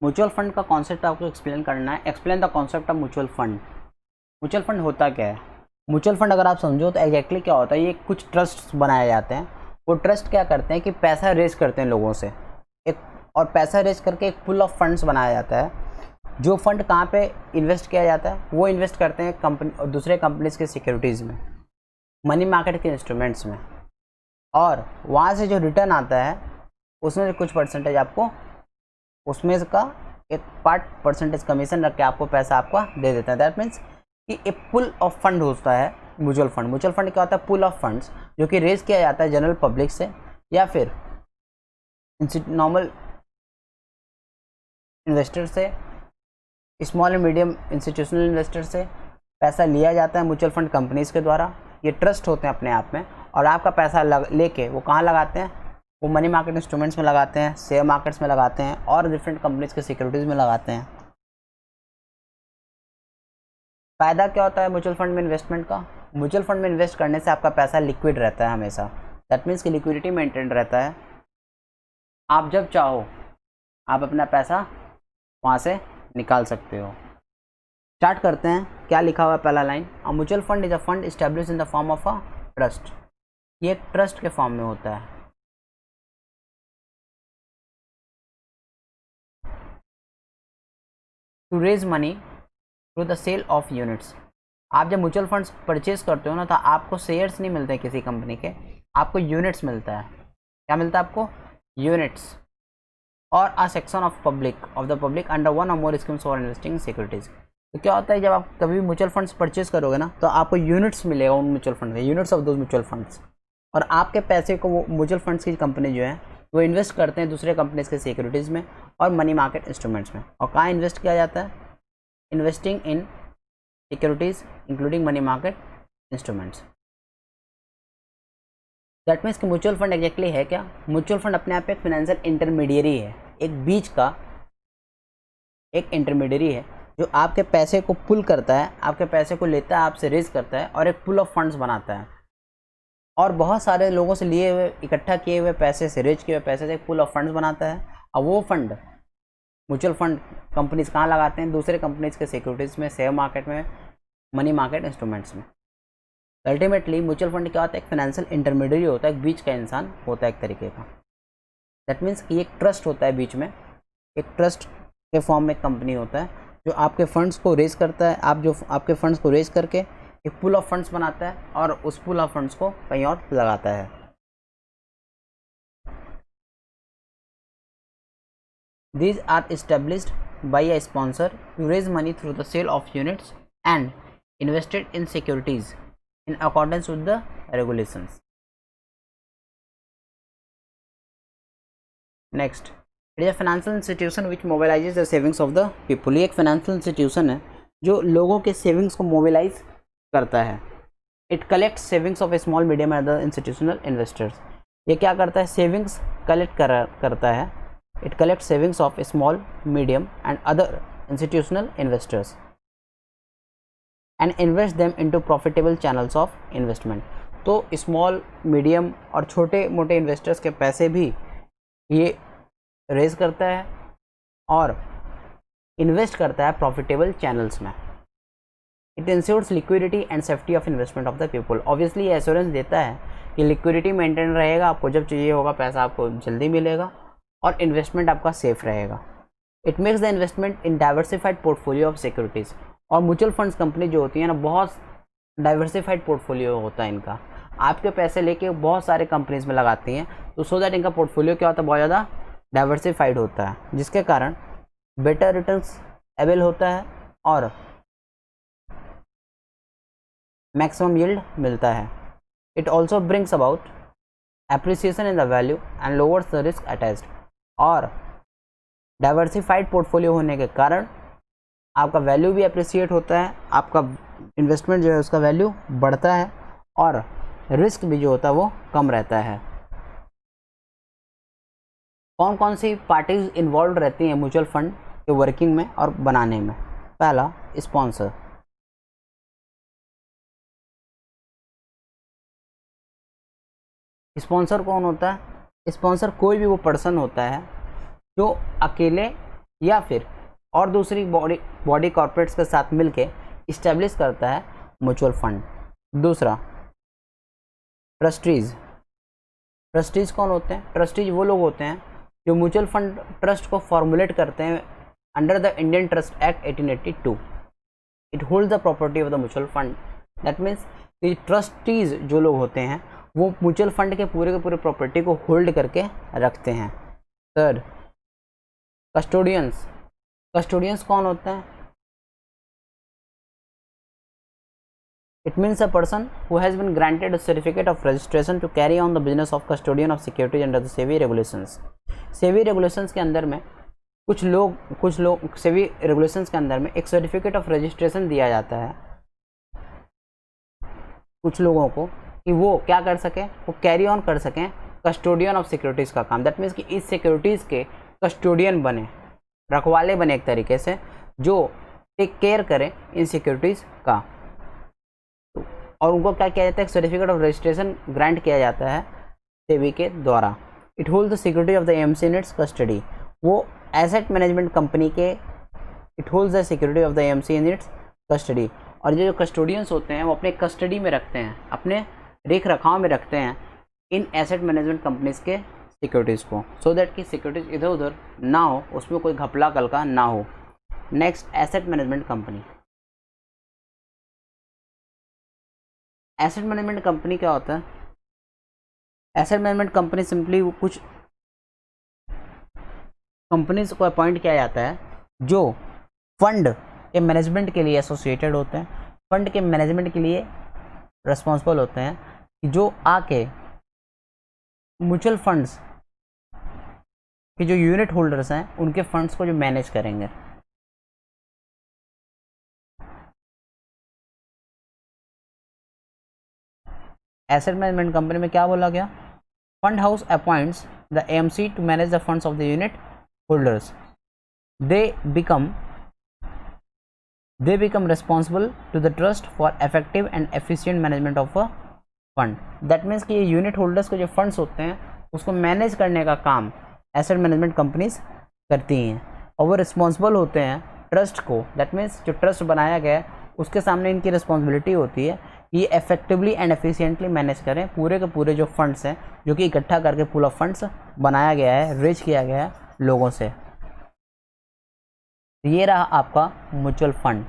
Mutual fund का concept आपको explain करना है। Explain the concept of mutual fund. Mutual fund होता क्या है? म्यूचुअल फंड अगर आप समझो तो एग्जैक्टली क्या होता है, ये कुछ ट्रस्ट बनाए जाते हैं। वो ट्रस्ट क्या करते हैं कि पैसा रेज करते हैं लोगों से, एक और पैसा रेज करके एक पूल ऑफ फंड्स बनाया जाता है। जो फंड कहाँ पे इन्वेस्ट किया जाता है, वो इन्वेस्ट करते हैं कंपनी और दूसरे कंपनीज के सिक्योरिटीज़ में, मनी मार्केट के इंस्ट्रूमेंट्स में, और वहाँ से जो रिटर्न आता है उसमें से कुछ परसेंटेज आपको, उसमें का एक पार्ट परसेंटेज कमीशन रख के आपको पैसा आपका दे देता है। दैट मीन्स कि एक पुल ऑफ फंड होता है म्यूचुअल फंड। म्यूचुअल फंड क्या होता है? पुल ऑफ फंड्स जो कि रेज किया जाता है जनरल पब्लिक से या फिर नॉर्मल इन्वेस्टर से, small and medium institutional investor से पैसा लिया जाता है म्यूचुअल फंड कंपनीज के द्वारा। ये ट्रस्ट होते हैं अपने आप में, और आपका पैसा लेके वो कहाँ लगाते हैं? वो मनी मार्केट इंस्ट्रूमेंट्स में लगाते हैं, शेयर मार्केट्स में लगाते हैं, और डिफरेंट कंपनीज के सिक्योरिटीज़ में लगाते हैं। फ़ायदा क्या होता है म्यूचुअल फंड में इन्वेस्टमेंट का? म्यूचुअल फंड में इन्वेस्ट करने से आपका पैसा लिक्विड रहता है हमेशा। दैट मीन्स कि लिक्विडिटी मेंटेन रहता है। आप जब चाहो आप अपना पैसा वहाँ से निकाल सकते हो। स्टार्ट करते हैं। क्या लिखा हुआ है पहला line? A mutual fund is a fund established in the form of a trust. ये एक ट्रस्ट के फॉर्म में होता है। To raise money through the sale of units. आप जब म्यूचुअल फंड्स परचेज करते हो ना, तो आपको शेयर्स नहीं मिलते किसी कंपनी के, आपको यूनिट्स मिलता है। क्या मिलता है आपको? यूनिट्स। और a section of the public under one और मोर स्कीम्स फॉर इन्वेस्टिंग सिक्योरिटीज। तो क्या होता है, जब आप कभी भी म्यूचुअल फंड्स परचेज करोगे ना, तो आपको यूनिट्स मिलेगा उन म्यूचुअल फंड में, units of those mutual funds. और आपके पैसे को वो म्यूचुअल फंड्स की कंपनी जो है वो इन्वेस्ट करते हैं दूसरे कंपनीज के सिक्योरिटीज़ में और मनी मार्केट इंस्ट्रूमेंट्स में। और कहाँ इन्वेस्ट किया जाता है? Investing in securities including money market instruments. That means कि म्यूचुअल फंड एग्जैक्टली है क्या? म्यूचुअल फंड अपने आप एक फाइनेंशियल इंटरमीडियरी है, एक बीच का एक इंटरमीडियरी है जो आपके पैसे को पुल करता है, आपके पैसे को लेता है, आपसे रेज करता है और एक पुल ऑफ फंड्स बनाता है। और बहुत सारे लोगों से लिए हुए, इकट्ठा किए हुए पैसे से, रेज किए हुए पैसे से एक पुल ऑफ फंड्स बनाता है। और वो फंड म्यूचुअल फंड कंपनीज कहाँ लगाते हैं? दूसरे कंपनीज के सिक्योरिटीज़ में, शेयर मार्केट में, मनी मार्केट इंस्ट्रूमेंट्स में। अल्टीमेटली म्यूचुअल फंड क्या होता है? एक फाइनेंशियल इंटरमीडियरी होता है, एक बीच का इंसान होता है एक तरीके का। दैट मीन्स कि एक ट्रस्ट होता है बीच में, एक ट्रस्ट के फॉर्म में कंपनी होता है जो आपके फंड्स को रेज करता है। आप जो आपके फंड्स को रेज करके एक पूल ऑफ फंड्स बनाता है और उस पूल ऑफ फंड्स को कहीं और लगाता है। These are established by a sponsor to raise money through the sale of units and invested in securities in accordance with the regulations. Next, it is a financial institution which mobilizes the savings of the people. ये एक financial institution है जो लोगों के savings को mobilize करता है। It collects savings of a small, medium and other institutional investors. ये क्या करता है? savings collect करता है। It collects savings of a small, medium and other institutional investors and invests them into profitable channels of investment. तो small, medium और छोटे मोटे investors के पैसे भी ये रेज करता है और इन्वेस्ट करता है प्रॉफिटेबल चैनल्स में। It insures liquidity and safety of investment of the people. Obviously ये एश्योरेंस देता है कि लिक्विडिटी मेंटेन रहेगा, आपको जब चाहिए होगा पैसा आपको जल्दी मिलेगा और इन्वेस्टमेंट आपका सेफ रहेगा। It makes the investment in diversified portfolio of securities. और म्यूचुअल फंड्स कंपनी जो होती है ना, बहुत डाइवर्सिफाइड पोर्टफोलियो होता है इनका। आपके पैसे लेके बहुत सारे कंपनीज में लगाती हैं, तो सो दैट इनका पोर्टफोलियो क्या होता है? बहुत ज़्यादा डाइवर्सिफाइड होता है, जिसके कारण बेटर रिटर्न्स अवेल होता है और मैक्सिमम यील्ड मिलता है। It also brings about appreciation in the value and lowers the risk attached. और डाइवर्सिफाइड पोर्टफोलियो होने के कारण आपका वैल्यू भी अप्रिसिएट होता है, आपका इन्वेस्टमेंट जो है उसका वैल्यू बढ़ता है और रिस्क भी जो होता है वो कम रहता है। कौन कौन सी पार्टीज इन्वॉल्व रहती हैं म्यूचुअल फंड के वर्किंग में और बनाने में? पहला, स्पॉन्सर। स्पॉन्सर कौन होता है? स्पॉन्सर कोई भी वो पर्सन होता है जो अकेले या फिर और दूसरी बॉडी कॉर्पोरेट्स के साथ मिलके इस्टेब्लिश करता है म्यूचुअल फंड। दूसरा, ट्रस्टीज। ट्रस्टीज कौन होते हैं? ट्रस्टीज वो लोग होते हैं जो म्यूचुअल फंड ट्रस्ट को फॉर्मुलेट करते हैं under the Indian trust act 1882। It hold the property of the mutual fund. That means कि ट्रस्टीज जो लोग होते हैं वो म्यूचुअल फंड के पूरे प्रॉपर्टी को होल्ड करके रखते हैं। Third, custodians. कस्टोडियंस कौन होते हैं? It means a person who has been granted a certificate of registration to carry on the business of custodian of securities under the SEBI regulations। SEBI regulations के अंदर में कुछ लोग SEBI regulations के अंदर में एक सर्टिफिकेट ऑफ रजिस्ट्रेशन दिया जाता है कुछ लोगों को कि वो क्या कर सकें, वो कैरी ऑन कर सकें कस्टोडियन ऑफ सिक्योरिटीज़ का काम। दैट मीन्स कि इस सिक्योरिटीज़ के कस्टोडियन बने, रखवाले बने एक तरीके से, जो टेक केयर करें इन सिक्योरिटीज़ का, और उनको क्या किया जाता है? सर्टिफिकेट ऑफ रजिस्ट्रेशन ग्रांट किया जाता है सेबी के द्वारा। It hold the security of the AMC in its custody. वो एसेट मैनेजमेंट कंपनी के it holds the security of the AMC in its custody. और जो कस्टोडियंस होते हैं वो अपने कस्टडी में रखते हैं, अपने रेख रखाव में रखते हैं इन एसेट मैनेजमेंट कंपनीज के सिक्योरिटीज़ को, सो दैट कि सिक्योरिटीज़ इधर उधर ना हो, उसमें कोई घपला कलका ना हो। Next, asset management company. Asset management company क्या होता है? एसेट मैनेजमेंट कंपनी सिंपली कुछ कंपनीज को अपॉइंट किया जाता है जो फंड के मैनेजमेंट के लिए एसोसिएटेड होते हैं, फंड के मैनेजमेंट के लिए रिस्पॉन्सिबल होते हैं, जो आके म्यूचुअल फंड्स के जो यूनिट होल्डर्स हैं उनके फंड्स को जो मैनेज करेंगे। एसेट मैनेजमेंट कंपनी में क्या बोला गया? Fund house appoints the AMC to manage the funds of the unit holders. They become responsible to the trust for effective and efficient management of a fund। That means कि ये unit holders के जो funds होते हैं उसको manage करने का काम एसेट मैनेजमेंट कंपनीज करती हैं, और वो रिस्पॉन्सिबल होते हैं ट्रस्ट को। दैट मीन्स जो ट्रस्ट बनाया गया है उसके सामने इनकी रिस्पॉन्सिबिलिटी होती है कि ये इफेक्टिवली एंड एफिशिएंटली मैनेज करें पूरे के पूरे जो फंड्स हैं जो कि इकट्ठा करके पूल ऑफ फंड्स बनाया गया है, रेज किया गया है लोगों से। ये रहा आपका म्यूचुअल फंड।